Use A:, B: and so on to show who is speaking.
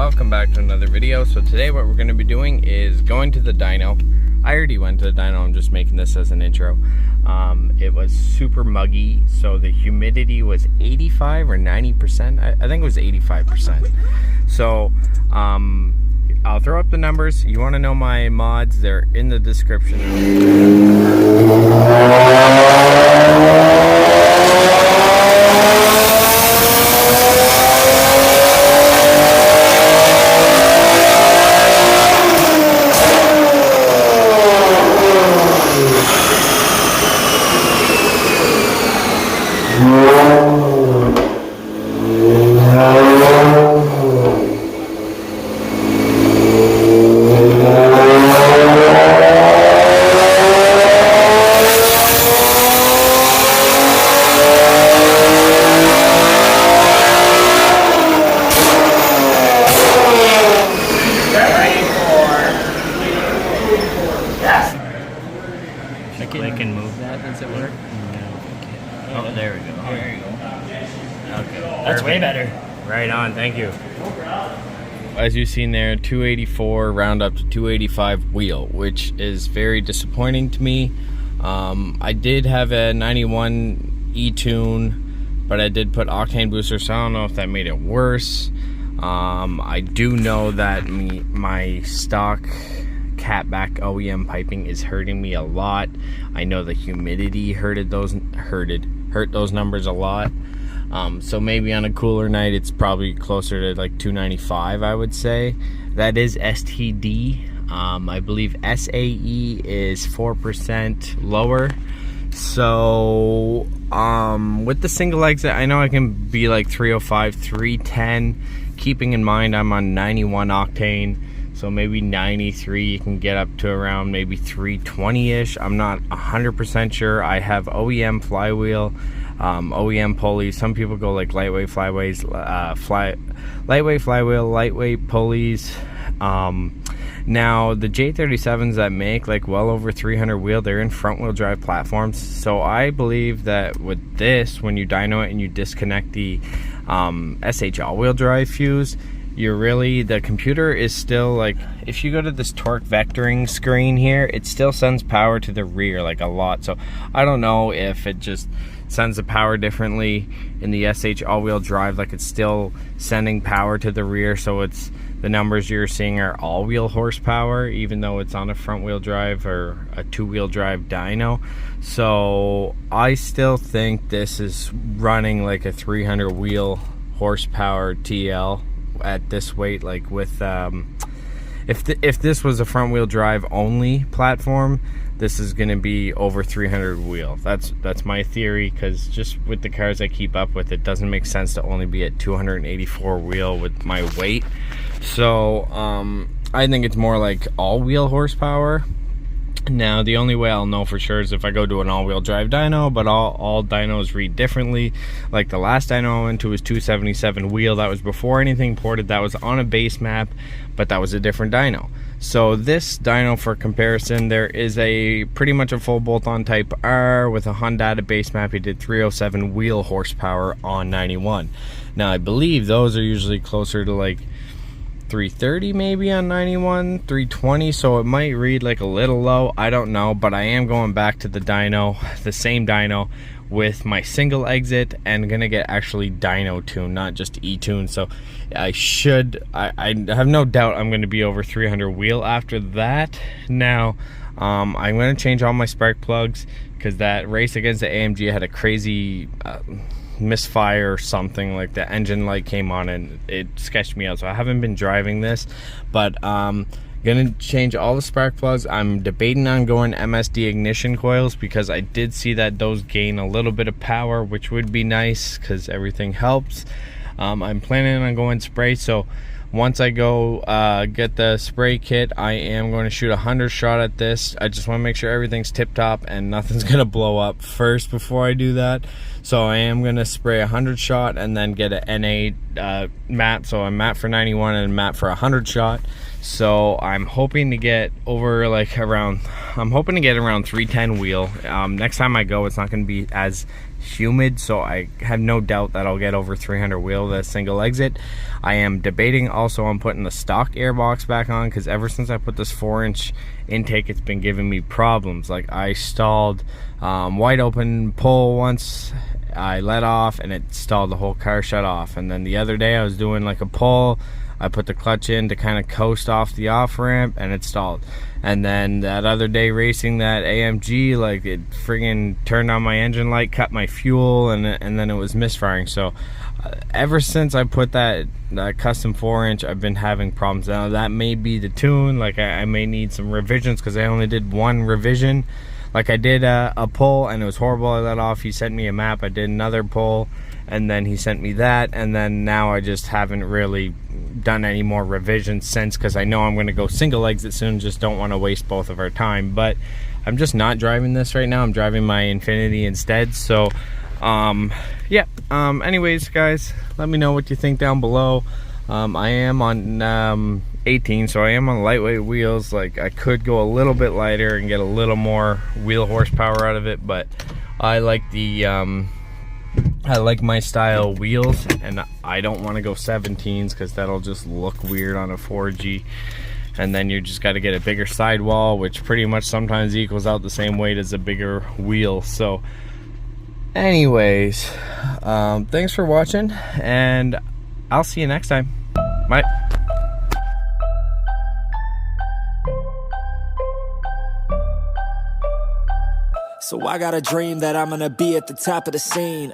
A: welcome back to another video. So today what we're going to be doing is going to the dyno. I already went to the dyno, I'm just making this as an intro. It was super muggy, so the humidity was 85 or 90%. I think it was 85%. So I'll throw up the numbers. You want to know my mods, they're in the description.
B: Click and move that, does it work? No. Oh, there we go. There you go. Okay. That's way better. Right on, thank you.
A: As you've seen there, 284 round up to 285 wheel, which is very disappointing to me. I did have a 91 Etune, but I did put octane booster, so I don't know if that made it worse. I do know that my stock catback OEM piping is hurting me a lot. I know the humidity hurt those numbers a lot. So maybe on a cooler night it's probably closer to like 295, I would say. That is STD. I believe SAE is 4% lower. So with the single exit, I know I can be like 305, 310, keeping in mind I'm on 91 octane. So maybe 93, you can get up to around maybe 320-ish. I'm not 100% sure. I have OEM flywheel, OEM pulleys. Some people go like lightweight flywheels, lightweight flywheel, lightweight pulleys. Now the J37s that make like well over 300 wheel, they're in front wheel drive platforms. So I believe that with this, when you dyno it and you disconnect the SH all-wheel drive fuse, the computer is still like, if you go to this torque vectoring screen here, it still sends power to the rear like a lot. So I don't know if it just sends the power differently in the SH all-wheel drive, like it's still sending power to the rear, so it's the numbers you're seeing are all-wheel horsepower, even though it's on a front-wheel drive or a two-wheel drive dyno. So I still think this is running like a 300 wheel horsepower TL at this weight. Like with if this was a front wheel drive only platform, this is going to be over 300 wheel. That's my theory, because just with the cars I keep up with, it doesn't make sense to only be at 284 wheel with my weight. So I think it's more like all-wheel horsepower. Now the only way I'll know for sure is if I go to an all-wheel drive dyno, but all dynos read differently. Like the last dyno I went to was 277 wheel. That was before anything ported. That was on a base map, but that was a different dyno. So this dyno, for comparison, there is a pretty much a full bolt-on type R with a Honda base map. He did 307 wheel horsepower on 91. Now I believe those are usually closer to like 330 maybe on 91, 320, so it might read like a little low, I don't know. But I am going back to the dyno, the same dyno, with my single exit, and gonna get actually dyno tune, not just E-tune. So I have no doubt I'm gonna be over 300 wheel after that. Now I'm gonna change all my spark plugs, because that race against the AMG had a crazy misfire or something, like the engine light came on and it sketched me out. So I haven't been driving this, but gonna change all the spark plugs. I'm debating on going MSD ignition coils, because I did see that those gain a little bit of power, which would be nice because everything helps. I'm planning on going spray, so once I go get the spray kit, I am going to shoot 100 shot at this. I just want to make sure everything's tip top and nothing's gonna blow up first before I do that. So I am gonna spray 100 shot and then get an NA mat. So I'm mat for 91 and mat for 100 shot. So I'm hoping to get over like around, I'm hoping to get around 310 wheel. Next time I go, it's not going to be as humid, so I have no doubt that I'll get over 300 wheel with a single exit. I am debating also on putting the stock airbox back on, because ever since I put this 4-inch intake, it's been giving me problems. Like, I stalled wide open pull once, I let off and it stalled, the whole car shut off. And then the other day I was doing like a pull, I put the clutch in to kind of coast off the off ramp and it stalled. And then that other day racing that AMG, like, it friggin' turned on my engine light, cut my fuel, and then it was misfiring. So ever since I put that custom 4-inch, I've been having problems. Now that may be the tune, like I may need some revisions, because I only did one revision. Like, I did a pull and it was horrible, I let off, he sent me a map, I did another pull and then he sent me that, and then now I just haven't really done any more revisions since, because I know I'm going to go single exit soon, just don't want to waste both of our time. But I'm just not driving this right now, I'm driving my Infinity instead. So yeah, anyways guys, let me know what you think down below. I am on 18, so I am on lightweight wheels. Like, I could go a little bit lighter and get a little more wheel horsepower out of it, but I like the I like my style wheels, and I don't want to go 17s because that'll just look weird on a 4G. And then you just got to get a bigger sidewall, which pretty much sometimes equals out the same weight as a bigger wheel. So anyways, thanks for watching, and I'll see you next time. Bye.
C: So I got a dream that I'm gonna be at the top of the scene.